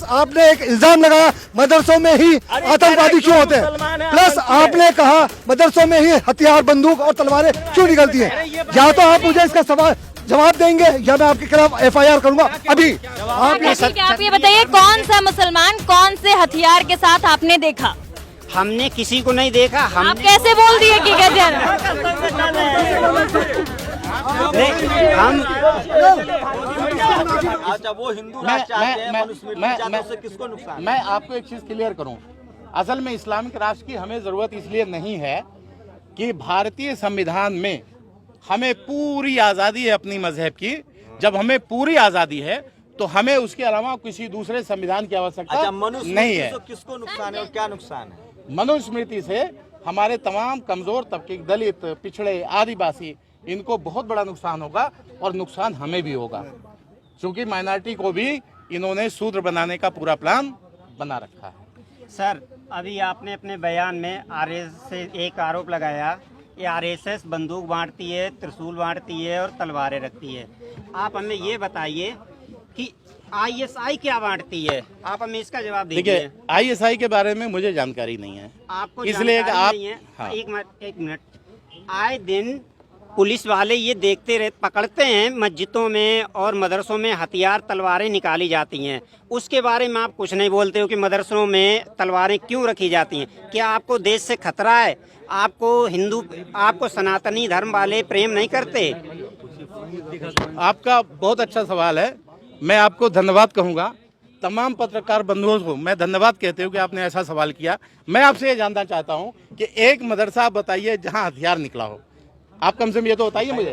Plus आपने एक इल्जाम लगाया मदरसों में ही आतंकवादी क्यों होते हैं, प्लस आपने कहा मदरसों में ही हथियार बंदूक और तलवारें क्यों निकलती हैं। या तो आप मुझे इसका सवाल जवाब देंगे या मैं आपके खिलाफ FIR करूंगा अभी। आप ये बताइए कौन सा मुसलमान कौन से हथियार के साथ आपने देखा? हमने किसी को नहीं देखा। आप कैसे बोल दिए कि गजर? हम अच्छा वो हिंदू राष्ट्र चाहते हैं, मनुस्मृति चाहते हैं, उससे किसको नुकसान? मैं आपको एक चीज क्लियर करूं, असल में इस्लामिक राष्ट्र की हमें जरूरत इसलिए नहीं है कि भारतीय संविधान में हमें पूरी आजादी है अपनी मजहब की। जब हमें पूरी आजादी है तो हमें उसके अलावा किसी दूसरे संविधान की आवश्यकता अच्छा नहीं मनुस्मृति है। से किसको नुकसान है और क्या नुकसान है? मनुस्मृति से हमारे तमाम कमजोर तबके, दलित, पिछड़े, आदिवासी, इनको बहुत बड़ा नुकसान होगा और नुकसान हमें भी होगा, क्योंकि माइनॉरिटी को भी इन्होंने शूद्र बनाने का पूरा प्लान बना रखा है। सर अभी आपने अपने बयान में RSS से एक आरोप लगाया कि RSS बंदूक बांटती है, त्रिशूल बांटती है और तलवारें रखती है। आप हमें ये बताइए कि ISI क्या बांटती है? आप हमें इसका जवाब दीजिए। देखिए, ISI के बारे में मुझे जानकारी नहीं है, आपको इसलिए कि जानकारी नहीं है। हाँ। एक मिनट आए दिन पुलिस वाले ये देखते रहे, पकड़ते हैं मस्जिदों में और मदरसों में हथियार तलवारें निकाली जाती हैं, उसके बारे में आप कुछ नहीं बोलते हो कि मदरसों में तलवारें क्यों रखी जाती हैं? क्या आपको देश से खतरा है? आपको सनातनी धर्म वाले प्रेम नहीं करते? आपका बहुत अच्छा सवाल है, मैं आपको धन्यवाद कहूँगा। तमाम पत्रकार बंधुओं को मैं धन्यवाद कहते हूँ कि आपने ऐसा सवाल किया। मैं आपसे ये जानना चाहता हूँ कि एक मदरसा बताइए जहाँ हथियार निकला हो। आप कम से कम ये तो बताइए मुझे,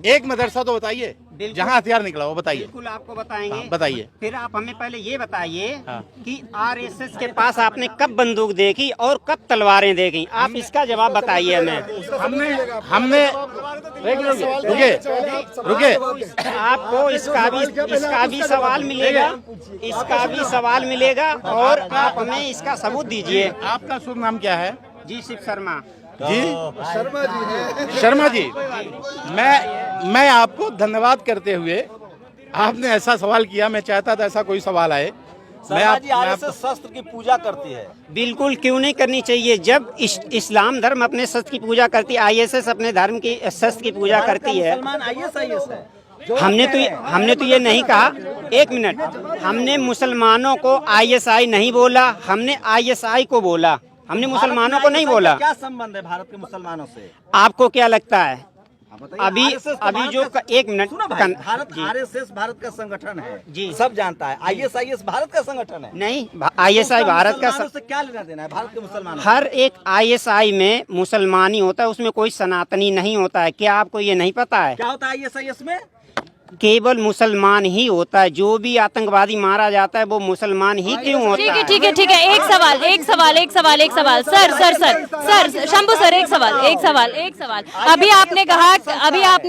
एक मदरसा तो बताइए जहाँ हथियार निकला हो, बताइए। बिल्कुल आपको बताएंगे। हाँ, बताइए। फिर आप हमें पहले ये बताइए हाँ। कि RSS के पास आपने कब बंदूक देखी और कब तलवारें देखी? आप इसका जवाब बताइए हमें। हमने रुके आपको इसका भी सवाल मिलेगा, इसका भी सवाल मिलेगा और आप हमें इसका सबूत दीजिए। आपका शुभ नाम क्या है? जी शिव शर्मा जी शर्मा जी, मैं आपको धन्यवाद करते हुए, आपने ऐसा सवाल किया, मैं चाहता था ऐसा कोई सवाल आए। RSS शस्त्र की पूजा करती है। बिल्कुल क्यों नहीं करनी चाहिए? जब इस्लाम धर्म अपने शस्त्र की पूजा करती है, ISS अपने धर्म की शस्त्र की पूजा करती है। ISIS है। हमने तो ये नहीं कहा। एक मिनट, हमने मुसलमानों को ISI नहीं बोला, हमने ISI को बोला, हमने मुसलमानों को नहीं बोला। क्या संबंध है भारत के मुसलमानों से? आपको क्या लगता है? अभी जो एक मिनट, भारत RSS भारत का संगठन है जी, सब जानता है। ISIS भारत का संगठन है। नहीं, ISI भारत का से क्या लेना देना है भारत के मुसलमानों? हर एक ISI में मुसलमानी होता है, उसमें कोई सनातनी नहीं होता है। क्या आपको ये नहीं पता है? क्या होता है ISIS में? केवल मुसलमान ही होता है। जो भी आतंकवादी मारा जाता है वो मुसलमान ही क्यों होता है? ठीक है। एक सवाल सर शंभू सर, एक सवाल। अभी आपने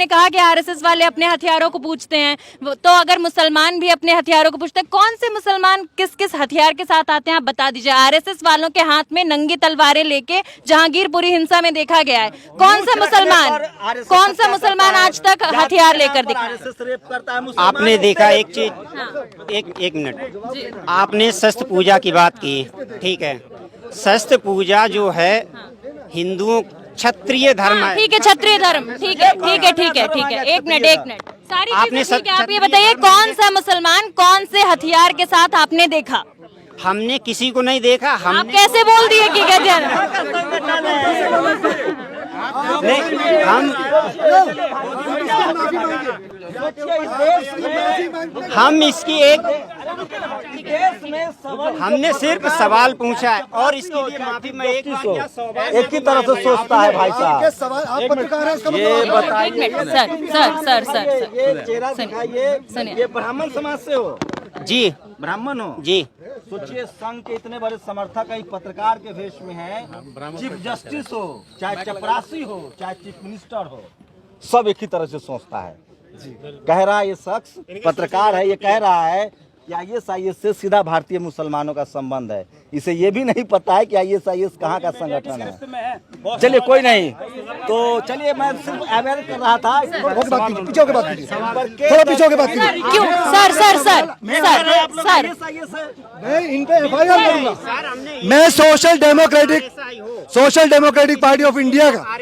कहा कि RSS वाले अपने हथियारों को पूछते हैं, तो अगर मुसलमान भी अपने हथियारों को पूछते हैं, कौन से मुसलमान किस किस हथियार के साथ आते हैं आप बता दीजिए। RSS वालों के हाथ में नंगी तलवारें लेके जहांगीरपुरी हिंसा में देखा गया है। कौन सा मुसलमान आज तक हथियार लेकर दिखा? आपने देखा एक चीज, एक मिनट, आपने शस्त्र पूजा की बात की, ठीक है। शस्त्र पूजा जो है हिंदुओं क्षत्रिय धर्म है। ठीक है, क्षत्रिय धर्म, ठीक है। एक मिनट सारी आपने चीजें ठीक है। आप ये बताइए कौन सा मुसलमान कौन से हथियार के साथ आपने देखा? हमने किसी को नहीं देखा। आप कैसे बोल दिए कि गजर? हम इसकी हमने सिर्फ सवाल पूछा है और इसके लिए माफी। मैं एक ही तरह से सोचता है भाई साहब। आप पत्रकार हैं, इसका ये मतलब बताइए सर ये चेहरा दिखाइए, ये ब्राह्मण समाज से हो? जी ब्राह्मण हो जी। सोचिए संघ के इतने बड़े समर्थक एक पत्रकार के वेश में है। चीफ जस्टिस हो, चाहे चपरासी हो, चाहे चीफ मिनिस्टर हो, सब एक ही तरह से सोचता है। कह रहा है ये शख्स पत्रकार है, ये कह रहा है कि ISIS से सीधा भारतीय मुसलमानों का संबंध है। इसे ये भी नहीं पता है कि ISIS कहाँ का संगठन है। चलिए कोई नहीं, तो चलिए मैं सिर्फ अवेयर कर रहा था। पीछे होके बात कीजिए, थोड़ा पीछे होके बात कीजिए। क्यों सर मैं इन पे FIR करूंगा। मैं social democratic party of India का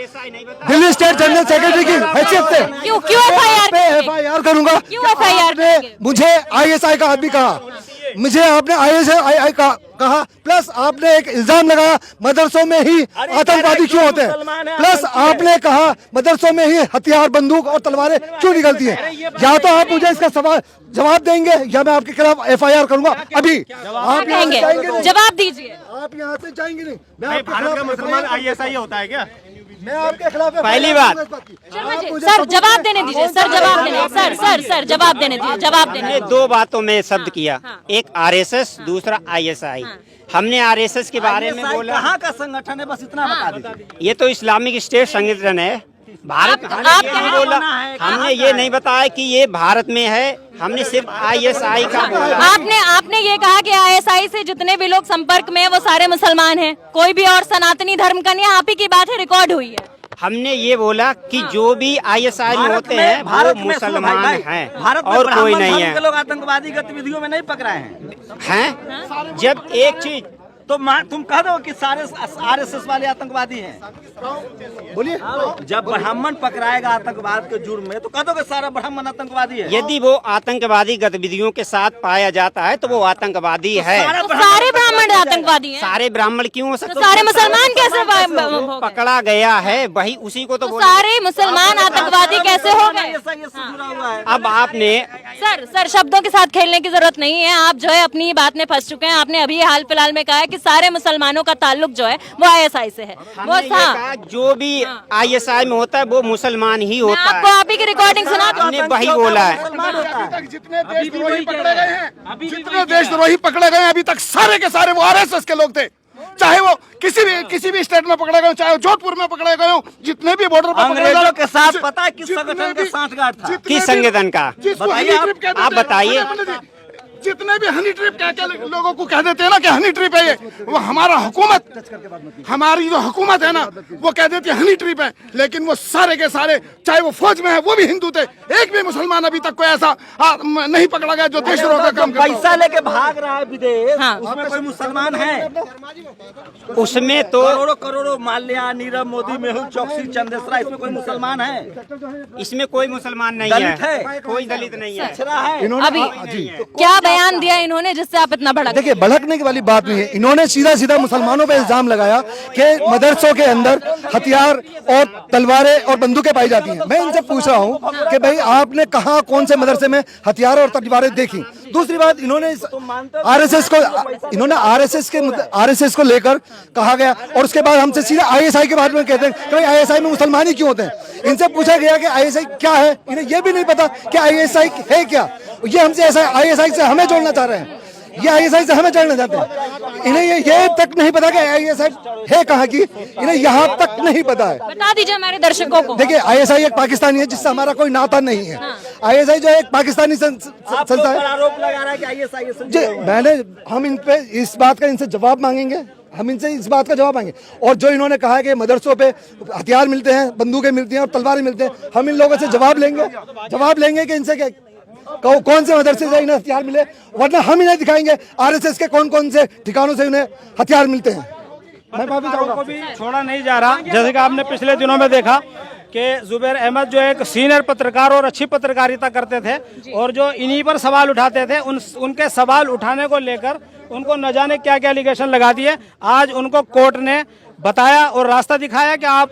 दिल्ली स्टेट जनरल सेक्रेटरी की हैसियत से क्यों FIR करूंगा। क्यों FIR आपने मुझे ISI का आदमी कहा, मुझे आपने ISI का कहा, प्लस आपने एक इल्जाम लगाया मदरसों में ही आतंकवादी क्यों होते हैं, प्लस आपने कहा मदरसों में ही हथियार बंदूक और तलवारें क्यों निकलती हैं। या तो आप मुझे इसका सवाल जवाब देंगे या मैं आपके खिलाफ FIR करूंगा। अभी आप कहेंगे, जवाब दीजिए। आप यहाँ से जाएंगे नहीं। भारत का मुसलमान ISI होता है क्या? मैं आपके खिलाफ पहली बात सर जवाब देने दीजिए, सर जवाब देने दीजिए, जवाब देने हमने दो बातों में शब्द किया, एक RSS, दूसरा ISI। हमने RSS के बारे में बोला कहाँ का संगठन है, बस इतना बता दीजिए। ये तो इस्लामिक स्टेट संगठन है भारत। आप हमने ये नहीं बोला, हमने ये नहीं बताया कि ये भारत में है, हमने सिर्फ ISI का बोला। आपने ये कहा कि ISI से जितने भी लोग संपर्क में हैं वो सारे मुसलमान हैं, कोई भी और सनातनी धर्म का नहीं है। आप ही की बात है, रिकॉर्ड हुई है। हमने ये बोला कि जो भी ISI में होते हैं वो मुसलमान हैं भारत में और कोई नहीं है। लोग आतंकवादी गतिविधियों में नहीं पकड़ाए हैं। जब एक चीज तो तुम कह दो कि सारे RSS वाले आतंकवादी हैं। बोलिए। जब ब्राह्मण पकड़ाएगा आतंकवाद के जुर्म में तो कह दो कि सारा ब्राह्मण आतंकवादी है। यदि वो आतंकवादी गतिविधियों के साथ पाया जाता है तो वो आतंकवादी है। सारे ब्राह्मण आतंकवादी हैं। सारे ब्राह्मण क्यों हो सकते? सारे मुसलमान कैसे पकड़ा गया है वही उसी को तो सारे मुसलमान आतंकवादी कैसे हो गए? जुड़ा हुआ है। अब आपने सर शब्दों के साथ खेलने की जरूरत नहीं है। आप जो है अपनी बात में फंस चुके हैं। आपने अभी हाल फिलहाल में कहा है कि सारे मुसलमानों का ताल्लुक जो है वो ISI से है। वो हमने ये कहा जो भी ISI में होता है वो मुसलमान ही होता आपको है। आप ही की रिकॉर्डिंग सुना दूं? हमने वही बोला है। जितने देशद्रोही पकड़े गए हैं, जितने देशद्रोही पकड़े गए हैं अभी तक सारे के सारे वो RSS के लोग थे। चाहे वो किसी भी स्टेट में पकड़े गए, चाहे जोधपुर में पकड़े गए हो, जितने भी बॉर्डर पर अंग्रेजों के साथ पता है किस संगठन का सांठगांठ था? किस संगठन का? आप बताइए। जितने भी हनी ट्रिप कह के लोगों को कह देते हैं ना कि हनी ट्रिप है ये, वो हमारा हुकूमत, हमारी जो हुकूमत है ना वो कह देती है हनी ट्रिप है, लेकिन वो सारे के सारे चाहे वो फौज में है वो भी हिंदू थे। एक भी मुसलमान अभी तक कोई ऐसा नहीं पकड़ा गया जो देशद्रोह का काम पैसा लेके भाग रहा है विदेश। उसमें कोई मुसलमान है? उसमें तो करोड़ों माल्या, नीरव मोदी, मेहुल चौकसी, चंदेसरा, इसमें कोई मुसलमान है? इसमें कोई मुसलमान नहीं दलित है, है? कोई दलित नहीं है। अभी क्या बयान दिया इन्होंने जिससे आप इतना भड़क? देखिए, भड़कने की वाली बात नहीं है। इन्होंने सीधा मुसलमानों पे इल्जाम लगाया कि मदरसों के अंदर हथियार और तलवारें और बंदूकें पाई जाती हैं। मैं इनसे पूछ रहा हूं कि भाई आपने कहाँ कौन से मदरसे में हथियार और तलवारें देखी? दूसरी बात, इन्होंने RSS को लेकर कहा गया और उसके बाद हमसे सीधा ISI के बारे में कहते हैं कि भाई ISI में मुसलमान ही क्यों होते हैं। इनसे पूछा गया कि ISI क्या है, इन्हें ये भी नहीं पता कि ISI है क्या। ये हमसे ऐसा ISI से हमें जोड़ना चाह रहे हैं, ये ISI से हमें जोड़ना चाहते हैं। इन्हें ये तक नहीं पता कि ISI है कहाँ की, इन्हें यहाँ तक नहीं पता है। बता दीजिए हमारे दर्शकों को। देखिए, ISI एक पाकिस्तानी है जिससे हमारा कोई नाता नहीं है। ISI जो है एक पाकिस्तानी संस्था है। आरोप लगा रहा है कि ISI जी, हम इन पे इस बात का इनसे जवाब मांगेंगे, हम इनसे इस बात का जवाब मांगे। और जो इन्होंने कहा है कि मदरसों पे हथियार मिलते हैं, बंदूकें मिलती हैं और तलवारें मिलते हैं, हम इन लोगों से जवाब लेंगे कि इनसे कौन से मदरसे से इन्हें हथियार मिले, वरना हम इन्हें दिखाएंगे RSS के कौन से ठिकानों से इन्हें हथियार मिलते हैं। मैं माफी चाहूंगा। को भी छोड़ा नहीं जा रहा। जैसे कि आपने पिछले दिनों में देखा कि जुबैर अहमद जो एक सीनियर पत्रकार और अच्छी पत्रकारिता करते थे और जो इन्हीं पर सवाल उठाते थे, उनके सवाल उठाने को लेकर उनको न जाने क्या क्या एलिगेशन लगा दिए। आज उनको कोर्ट ने बताया और रास्ता दिखाया कि आप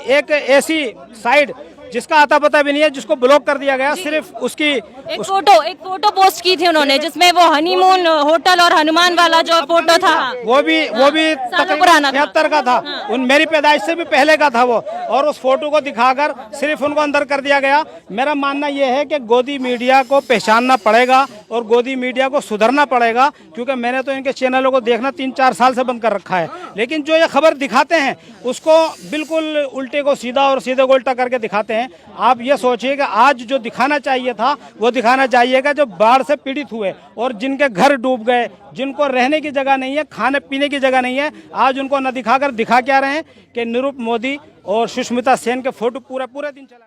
एक ऐसी साइड जिसका आता पता भी नहीं है, जिसको ब्लॉक कर दिया गया, सिर्फ उसकी एक फोटो पोस्ट की थी उन्होंने जिसमें वो हनीमून होटल और हनुमान वाला जो फोटो था वो भी पुराना 73 का था। उन मेरी पैदाइश से भी पहले का था वो, और उस फोटो को दिखाकर सिर्फ उनको अंदर कर दिया गया। मेरा मानना यह है कि गोदी मीडिया को पहचानना पड़ेगा और गोदी मीडिया को सुधरना पड़ेगा, क्योंकि मैंने तो इनके चैनलों को देखना 3-4 साल से बंद कर रखा है। लेकिन जो ये खबर दिखाते हैं उसको बिल्कुल उल्टे को सीधा और सीधे को उल्टा करके दिखाते हैं। आप ये सोचिए कि आज जो दिखाना चाहिए था वो दिखाना चाहिएगा जो बाढ़ से पीड़ित हुए और जिनके घर डूब गए, जिनको रहने की जगह नहीं है, खाने पीने की जगह नहीं है, आज उनको न दिखाकर दिखा क्या रहे हैं कि निरुप मोदी और सुष्मिता सेन के फोटो पूरे दिन चला।